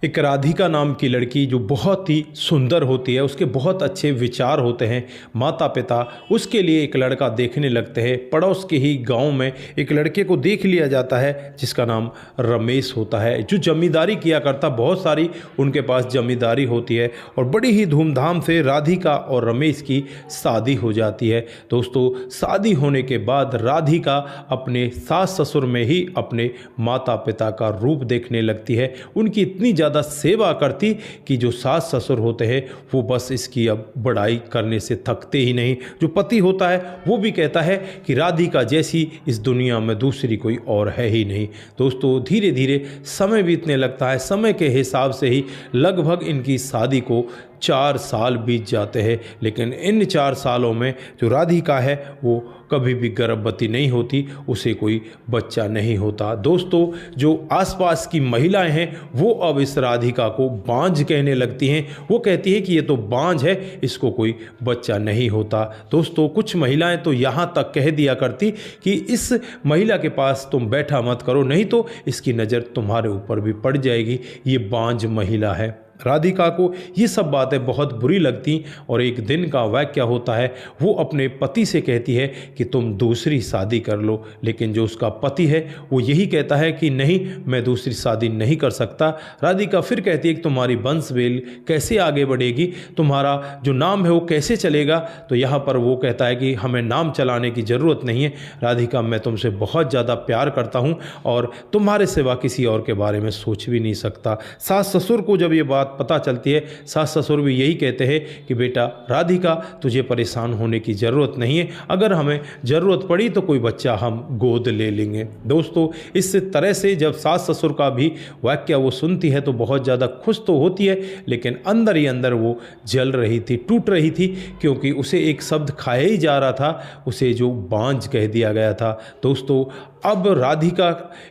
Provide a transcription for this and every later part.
एक राधिका नाम की लड़की जो बहुत ही सुंदर होती है, उसके बहुत अच्छे विचार होते हैं। माता पिता उसके लिए एक लड़का देखने लगते हैं। पड़ोस के ही गांव में एक लड़के को देख लिया जाता है जिसका नाम रमेश होता है, जो जमींदारी किया करता। बहुत सारी उनके पास जमींदारी होती है और बड़ी ही धूमधाम से राधिका और रमेश की शादी हो जाती है। दोस्तों, शादी होने के बाद राधिका अपने सास ससुर में ही अपने माता पिता का रूप देखने लगती है। उनकी इतनी ज़्यादा सेवा करती कि जो सास ससुर होते हैं वो बस इसकी अब बड़ाई करने से थकते ही नहीं। जो पति होता है वो भी कहता है कि राधिका जैसी इस दुनिया में दूसरी कोई और है ही नहीं। दोस्तों, धीरे धीरे समय बीतने लगता है। समय के हिसाब से ही लगभग इनकी शादी को 4 साल बीत जाते हैं, लेकिन इन 4 सालों में जो राधिका है वो कभी भी गर्भवती नहीं होती, उसे कोई बच्चा नहीं होता। दोस्तों, जो आसपास की महिलाएं हैं वो अब इस राधिका को बांझ कहने लगती हैं। वो कहती है कि ये तो बांझ है, इसको कोई बच्चा नहीं होता। दोस्तों, कुछ महिलाएं तो यहाँ तक कह दिया करती कि इस महिला के पास तुम बैठा मत करो, नहीं तो इसकी नज़र तुम्हारे ऊपर भी पड़ जाएगी, ये बांझ महिला है। राधिका को ये सब बातें बहुत बुरी लगती और एक दिन का वाक़या होता है। वो अपने पति से कहती है कि तुम दूसरी शादी कर लो, लेकिन जो उसका पति है वो यही कहता है कि नहीं, मैं दूसरी शादी नहीं कर सकता। राधिका फिर कहती है कि तुम्हारी वंशवेल कैसे आगे बढ़ेगी, तुम्हारा जो नाम है वो कैसे चलेगा। तो यहाँ पर वो कहता है कि हमें नाम चलाने की ज़रूरत नहीं है राधिका, मैं तुमसे बहुत ज़्यादा प्यार करता हूँ और तुम्हारे सिवा किसी और के बारे में सोच भी नहीं सकता। सास ससुर को जब ये बात पता चलती है, सास ससुर भी यही कहते हैं कि बेटा राधिका, तुझे परेशान होने की ज़रूरत नहीं है, अगर हमें ज़रूरत पड़ी तो कोई बच्चा हम गोद ले लेंगे। दोस्तों, इस तरह से जब सास ससुर का भी वाक्य वो सुनती है तो बहुत ज़्यादा खुश तो होती है, लेकिन अंदर ही अंदर वो जल रही थी, टूट रही थी, क्योंकि उसे एक शब्द खाया ही जा रहा था, उसे जो बांझ कह दिया गया था। दोस्तों, अब राधिका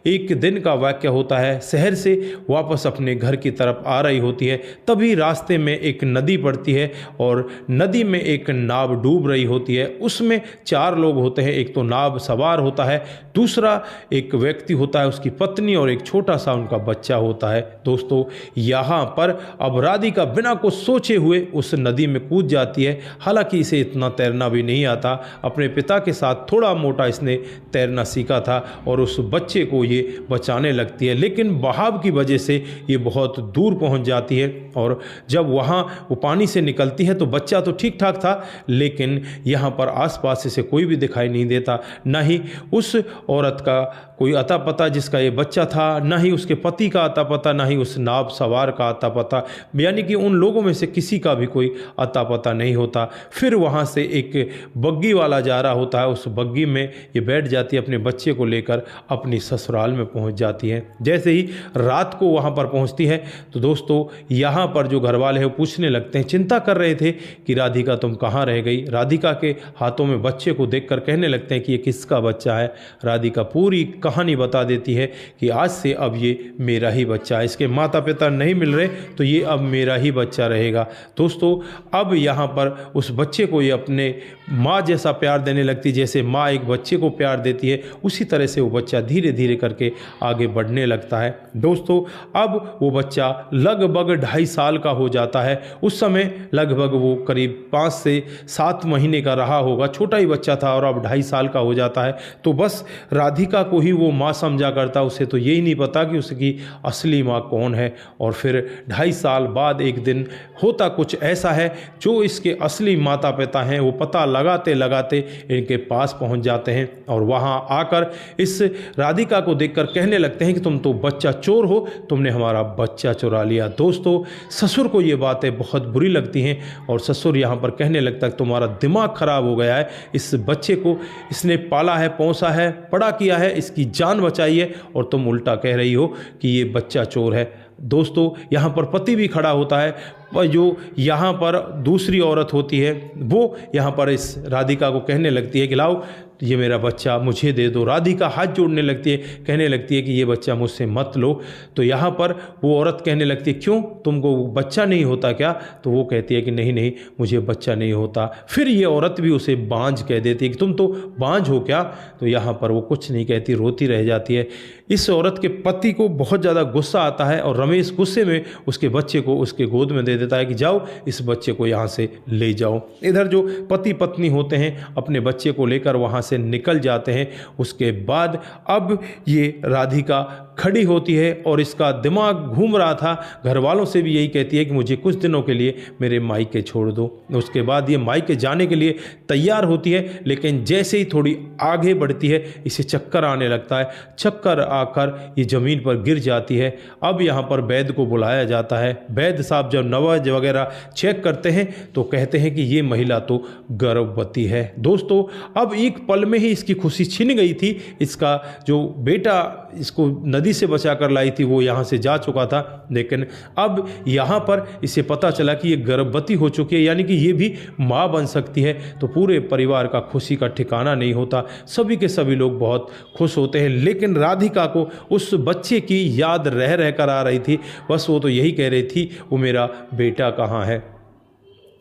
एक दिन का वाक़या होता है, शहर से वापस अपने घर की तरफ आ रही होती है। तभी रास्ते में एक नदी पड़ती है और नदी में एक नाव डूब रही होती है। उसमें 4 लोग होते हैं, एक तो नाव सवार होता है, दूसरा एक व्यक्ति होता है, उसकी पत्नी, और एक छोटा सा उनका बच्चा होता है। दोस्तों, यहाँ पर अब राधिका बिना कुछ सोचे हुए उस नदी में कूद जाती है। हालांकि इसे इतना तैरना भी नहीं आता, अपने पिता के साथ थोड़ा मोटा इसने तैरना सीखा था और उस बच्चे को ये बचाने लगती है, लेकिन बहाव की वजह से ये बहुत दूर पहुंच जाती है। और जब वहाँ वो पानी से निकलती है तो बच्चा तो ठीक ठाक था, लेकिन यहाँ पर आसपास इसे कोई भी दिखाई नहीं देता, ना ही उस औरत का कोई अता पता जिसका ये बच्चा था, ना ही उसके पति का अता पता, ना ही उस नाव सवार का अता पता, यानी कि उन लोगों में से किसी का भी कोई अता पता नहीं होता। फिर वहाँ से एक बग्गी वाला जा रहा होता है, उस बग्गी में ये बैठ जाती है, अपने बच्चे को लेकर अपनी ससुराल में पहुँच जाती है। जैसे ही रात को वहाँ पर पहुँचती है तो दोस्तों, यहाँ पर जो घरवाले हैं वो पूछने लगते हैं, चिंता कर रहे थे कि राधिका तुम कहाँ रह गई। राधिका के हाथों में बच्चे को देखकर कहने लगते हैं कि ये किसका बच्चा है। राधिका पूरी कहानी बता देती है कि आज से अब ये मेरा ही बच्चा है, इसके माता पिता नहीं मिल रहे तो ये अब मेरा ही बच्चा रहेगा। दोस्तों, अब यहाँ पर उस बच्चे को ये अपने माँ जैसा प्यार देने लगती, जैसे माँ एक बच्चे को प्यार देती है, उसी तरह से वो बच्चा धीरे धीरे करके आगे बढ़ने लगता है। दोस्तों, अब वो बच्चा लगभग 2.5 साल का हो जाता है। उस समय लगभग वो करीब 5 से 7 महीने का रहा होगा, छोटा ही बच्चा था, और अब 2.5 साल का हो जाता है। तो बस राधिका को ही वो माँ समझा करता, उसे तो यही नहीं पता कि उसकी असली माँ कौन है। और फिर 2.5 साल बाद एक दिन होता कुछ ऐसा है, जो इसके असली माता पिता हैं वो पता लगाते लगाते इनके पास पहुंच जाते हैं और वहां आकर इस राधिका को देखकर कहने लगते हैं कि तुम तो बच्चा चोर हो, तुमने हमारा बच्चा चुरा लिया। दोस्तों, ससुर को ये बातें बहुत बुरी लगती हैं और ससुर यहाँ पर कहने लगता है तुम्हारा दिमाग खराब हो गया है, इस बच्चे को इसने पाला है, पोसा है, बड़ा किया है, इसकी जान बचाई है, और तुम उल्टा कह रही हो कि ये बच्चा चोर है। दोस्तों, यहाँ पर पति भी खड़ा होता है, और जो यहाँ पर दूसरी औरत होती है वो यहाँ पर इस राधिका को कहने लगती है कि लाओ ये मेरा बच्चा मुझे दे दो। राधिका हाथ जोड़ने लगती है, कहने लगती है कि ये बच्चा मुझसे मत लो। तो यहाँ पर वो औरत कहने लगती है क्यों, तुमको बच्चा नहीं होता क्या? तो वो कहती है कि नहीं नहीं, मुझे बच्चा नहीं होता। फिर ये औरत भी उसे बांझ कह देती है कि तुम तो बांझ हो क्या? तो यहाँ पर वो कुछ नहीं कहती, रोती रह जाती है। इस औरत के पति को बहुत ज़्यादा गुस्सा आता है और रमेश गुस्से में उसके बच्चे को उसके गोद में दे देता है कि जाओ इस बच्चे को यहाँ से ले जाओ। इधर जो पति पत्नी होते हैं अपने बच्चे को लेकर वहाँ से निकल जाते हैं। उसके बाद अब ये राधिका खड़ी होती है और इसका दिमाग घूम रहा था, घर वालों से भी यही कहती है कि मुझे कुछ दिनों के लिए मेरे मायके छोड़ दो। उसके बाद ये मायके जाने के लिए तैयार होती है, लेकिन जैसे ही थोड़ी आगे बढ़ती है इसे चक्कर आने लगता है। चक्कर आकर ये ज़मीन पर गिर जाती है। अब यहाँ पर वैद्य को बुलाया जाता है। वैद्य साहब जब नब्ज वगैरह चेक करते हैं तो कहते हैं कि ये महिला तो गर्भवती है। दोस्तों अब एक पल में ही इसकी खुशी छिन गई थी। इसका जो बेटा इसको नदी से बचा कर लाई थी वो यहाँ से जा चुका था, लेकिन अब यहाँ पर इसे पता चला कि ये गर्भवती हो चुकी है, यानी कि ये भी माँ बन सकती है। तो पूरे परिवार का खुशी का ठिकाना नहीं होता, सभी के सभी लोग बहुत खुश होते हैं। लेकिन राधिका को उस बच्चे की याद रह रह कर आ रही थी। बस वो तो यही कह रही थी वो मेरा बेटा कहाँ है।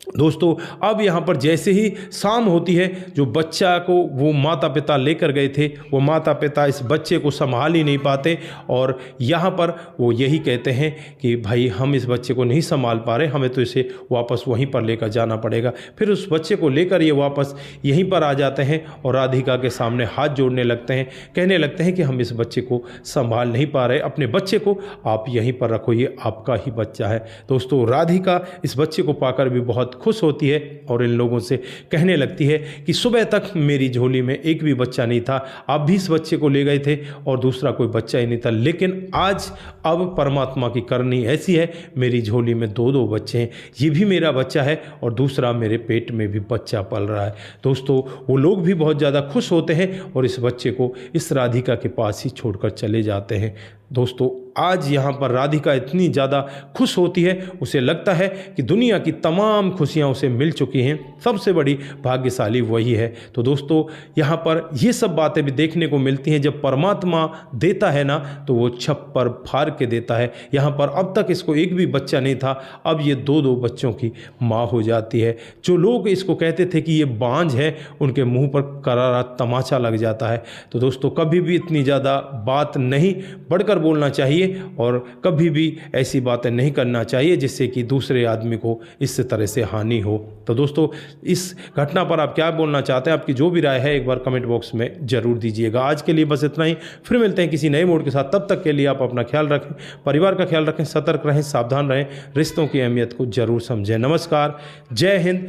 दोस्तों अब यहाँ पर जैसे ही शाम होती है, जो बच्चा को वो माता पिता लेकर गए थे वो माता पिता इस बच्चे को संभाल ही नहीं पाते और यहाँ पर वो यही कहते हैं कि भाई हम इस बच्चे को नहीं संभाल पा रहे, हमें तो इसे वापस वहीं पर लेकर जाना पड़ेगा। फिर उस बच्चे को लेकर ये वापस यहीं पर आ जाते हैं और राधिका के सामने हाथ जोड़ने लगते हैं, कहने लगते हैं कि हम इस बच्चे को संभाल नहीं पा रहे, अपने बच्चे को आप यहीं पर रखो, ये आपका ही बच्चा है। दोस्तों राधिका इस बच्चे को पाकर भी बहुत खुश होती है और इन लोगों से कहने लगती है कि सुबह तक मेरी झोली में एक भी बच्चा नहीं था, आप भी इस बच्चे को ले गए थे और दूसरा कोई बच्चा ही नहीं था, लेकिन आज अब परमात्मा की करनी ऐसी है मेरी झोली में दो दो बच्चे हैं, ये भी मेरा बच्चा है और दूसरा मेरे पेट में भी बच्चा पल रहा है। दोस्तों वो लोग भी बहुत ज़्यादा खुश होते हैं और इस बच्चे को इस राधिका के पास ही छोड़कर चले जाते हैं। दोस्तों आज यहाँ पर राधिका इतनी ज़्यादा खुश होती है, उसे लगता है कि दुनिया की तमाम खुशियाँ उसे मिल चुकी हैं, सबसे बड़ी भाग्यशाली वही है। तो दोस्तों यहाँ पर ये सब बातें भी देखने को मिलती हैं, जब परमात्मा देता है ना तो वो छप्पर फाड़ के देता है। यहाँ पर अब तक इसको एक भी बच्चा नहीं था, अब ये दो दो बच्चों की माँ हो जाती है। जो लोग इसको कहते थे कि ये बांझ है उनके मुँह पर करारा तमाचा लग जाता है। तो दोस्तों कभी भी इतनी ज़्यादा बात नहीं बढ़कर बोलना चाहिए और कभी भी ऐसी बातें नहीं करना चाहिए जिससे कि दूसरे आदमी को इस तरह से हानि हो। तो दोस्तों इस घटना पर आप क्या बोलना चाहते हैं, आपकी जो भी राय है एक बार कमेंट बॉक्स में जरूर दीजिएगा। आज के लिए बस इतना ही, फिर मिलते हैं किसी नए मोड के साथ। तब तक के लिए आप अपना ख्याल रखें, परिवार का ख्याल रखें, सतर्क रहें, सावधान रहें, रिश्तों की अहमियत को जरूर समझें। नमस्कार, जय हिंद,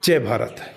जय भारत।